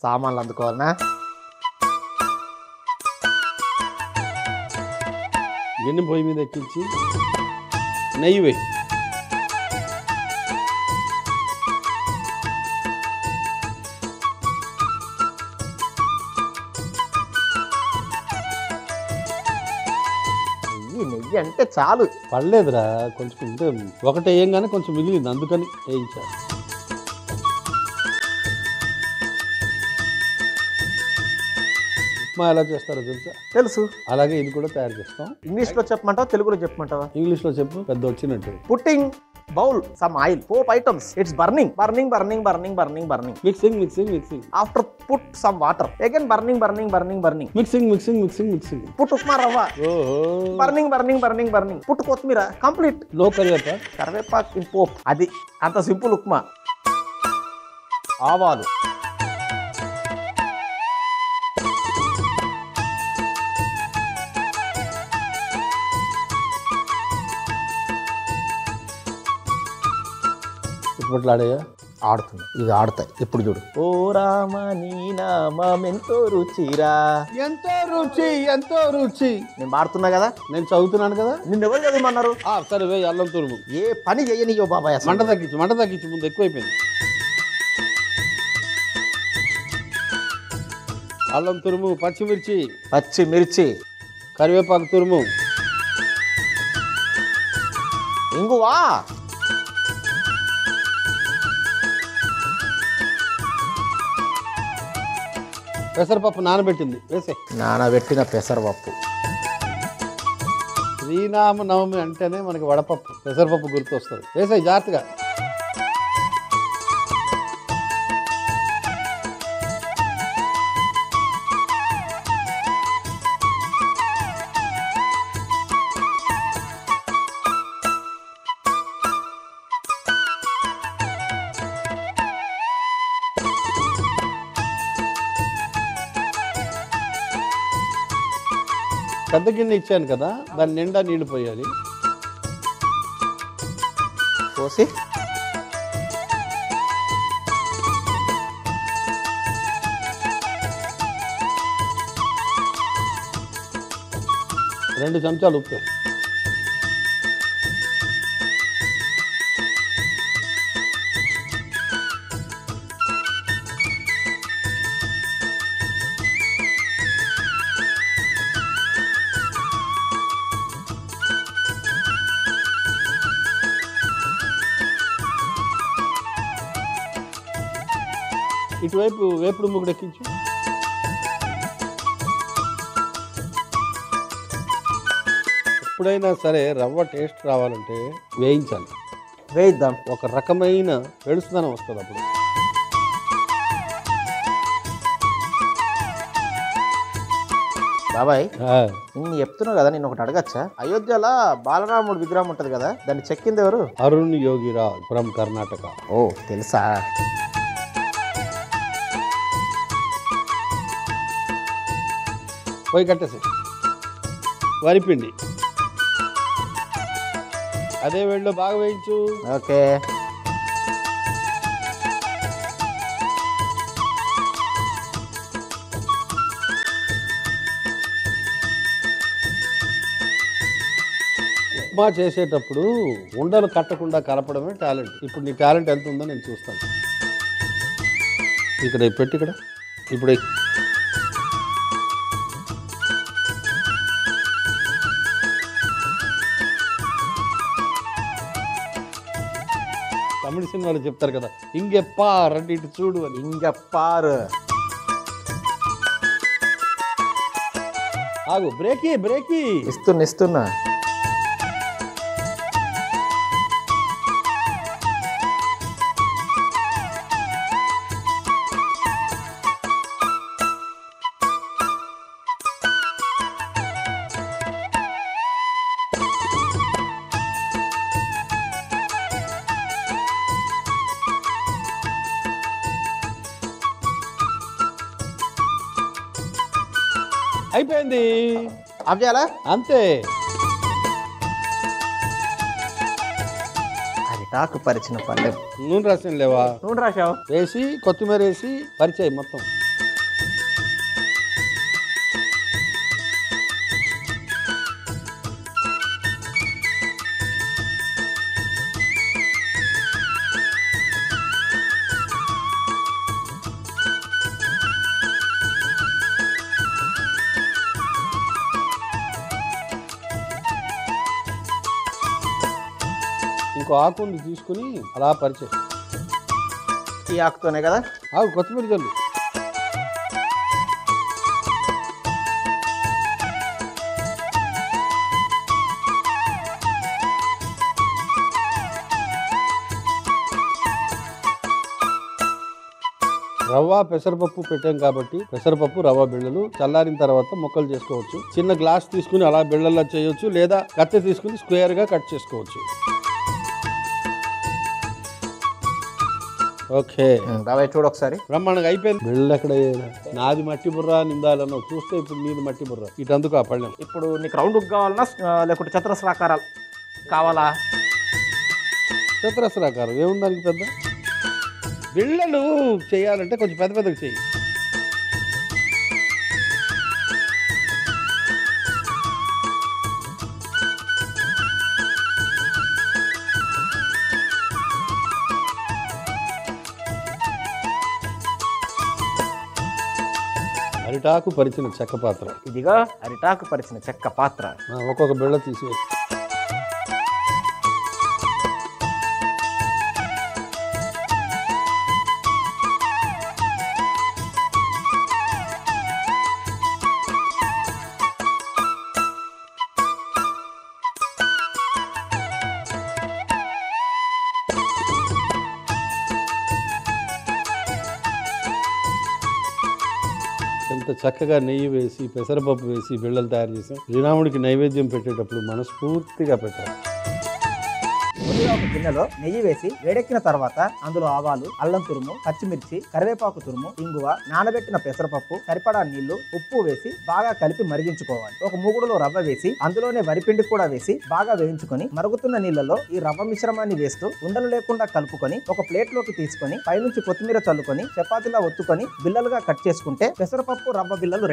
సామాన్లు అందుకోవాలనా? గిన్నె పొయ్యి మీద ఎక్కించి నెయ్యి వేయి. నెయ్యి అంటే చాలు. పడలేదురా, కొంచెం అంటే ఒకటి వేయంగానే కొంచెం మిగిలింది, అందుకని వేయించారు. ఉప్మా ఎలా చేస్తారో తెలుసా? తెలుసు. అలాగే ఇది కూడా తయారు చేస్తాం. ఇంగ్లీష్లో చెప్పమంటావా, తెలుగులో చెప్పమంటావా? ఇంగ్లీష్లో చెప్పు, పెద్ద వచ్చినట్టు. Putting bowl some oil, 4 items. It's burning. Mixing. After put some water. Again burning. Mixing. Put upma రవ్వ. ఓహో. Burning. Put కొత్తిమీర. Complete. లో కరివేపాకు. కరివేపాకు ఇన్ పోప్. అది అంత సింపుల్ ఉప్మా. ఆవాలు, ఇప్పట్లాడేయా ఆడుతుంది. ఇది ఆడతాయి. ఇప్పుడు చూడు. ఓ రామ నీ నామం ఎంతో రుచిరా. ఎంతో రుచి. నేను మాడుతున్నా కదా, నేను చదువుతున్నాను కదా. నిన్నెవరు చదవమన్నారు? సరే వేయి అల్లం తురుము. ఏ పని చేయనియో బాబాయ్. మంట తగ్గించు, ముందు ఎక్కువైపోయింది. అల్లం తురుము, పచ్చిమిర్చి, కరివేపాకు తురుము, ఇంగువా, పెసరపప్పు నానబెట్టింది వేసే. నానబెట్టిన పెసరపప్పు. శ్రీరామనవమి అంటేనే మనకి వడపప్పు, పెసరపప్పు గుర్తు వస్తుంది. వేసాయి జాగ్రత్తగా. పెద్ద గిన్నె ఇచ్చాను కదా, దాని నిండా నీళ్లు పోయాలి. పోసి 2 చెంచాలు ఉప్పు. ఇటువైపు వేపుడు ముగ్గుడు ఎక్కించు. ఎప్పుడైనా సరే రవ్వ టేస్ట్ రావాలంటే వేయించాలి. వేయిద్దాం. ఒక రకమైన వెడుసుదనం వస్తుంది అప్పుడు. బాబాయ్ నేను చెప్తున్నావు కదా, నేను ఒకటి అడగచ్చా? అయోధ్యలో బాలరాముడు విగ్రహం ఉంటది కదా, దాన్ని చెక్కింది ఎవరు? అరుణ్ యోగిరాజ్ ఫ్రమ్ కర్ణాటక. ఓ తెలుసా? పోయి కట్టేసి. వరిపిండి అదే వేడిలో బాగా వేయించు. ఓకే. ఉప్మా చేసేటప్పుడు ఉండలు కట్టకుండా కలపడమే టాలెంట్. ఇప్పుడు నీ టాలెంట్ ఎంత ఉందో నేను చూస్తాను. ఇక్కడ పెట్టి ఇక్కడ ఇప్పుడు తమిళ సినిమాలో చెప్తారు కదా, ఇంగెప్పార్ అంటే ఇటు చూడు అని. ఇంగెప్పార్. ఆగు, బ్రేకీ ఇస్తున్నా. అయిపోయింది. ఆఫ్ చేయాలా? అంతే. అరిటాకు పరిచిన పల్లెం. నూనె రాసిన లేవా? నూనె రాసావు. వేసి కొత్తిమీర వేసి పరిచాయి మొత్తం. ఆకుని తీసుకుని అలా పరిచయం. ఈ ఆకుతోనే కదా? కొత్తిమీర జల్లు. రవ్వ పెసరపప్పు పెట్టాం కాబట్టి పెసరపప్పు రవ్వ బిళ్ళలు చల్లారిన తర్వాత ముక్కలు చేసుకోవచ్చు. చిన్న గ్లాస్ తీసుకుని అలా బిళ్ళల్లా చేయొచ్చు, లేదా కత్తె తీసుకుని స్క్వేర్ గా కట్ చేసుకోవచ్చు. ఓకే, రవ్వ చూడు ఒకసారి. బ్రహ్మాండంగా అయిపోయింది. బిళ్ళలు ఎక్కడ నాది మట్టి బుర్ర నిందాలన్నావు, చూస్తే ఇప్పుడు నీది మట్టి బుర్ర. ఇటందుకు ఆ పళ్ళెం. ఇప్పుడు నీకు రౌండ్ కావాలన్నా లేకుంటే చతురస్రాకారాలు కావాలా? చతురస్రాకారం ఏముంది దానికి పెద్ద. బిళ్ళలు చేయాలంటే కొంచెం పెద్ద పెద్దగా చెయ్యి. అరిటాకు పరిచిన చెక్క పాత్ర. ఇదిగా అరిటాకు పరిచిన చెక్క పాత్ర. ఒక్కొక్క బిళ్ళ తీసి ఎంత చక్కగా నెయ్యి వేసి పెసరపప్పు వేసి బిళ్ళలు తయారు చేసాం. శ్రీరాముడికి నైవేద్యం పెట్టేటప్పుడు మనస్ఫూర్తిగా పెట్టాలి. ముందుగా ఒక గిన్నెలో నెయ్యి వేసి వేడెక్కిన తర్వాత అందులో ఆవాలు, అల్లం తురుము, పచ్చిమిర్చి, కరివేపాకు తురుము, ఇంగువ, నానబెట్టిన పెసరపప్పు, సరిపడా నీళ్లు, ఉప్పు వేసి బాగా కలిపి మరిగించుకోవాలి. ఒక మూగుడులో రవ్వ వేసి అందులోనే వరిపిండి కూడా వేసి బాగా వేయించుకొని మరుగుతున్న నీళ్లలో ఈ రవ్వ మిశ్రమాన్ని వేస్తూ ఉండలు లేకుండా కలుపుకొని ఒక ప్లేట్ లోకి తీసుకొని పైనుంచి కొత్తిమీర చల్లుకొని చపాతీలా ఒత్తుకొని బిల్లలుగా కట్ చేసుకుంటే పెసరపప్పు రవ్వ బిల్లలు రెడీ.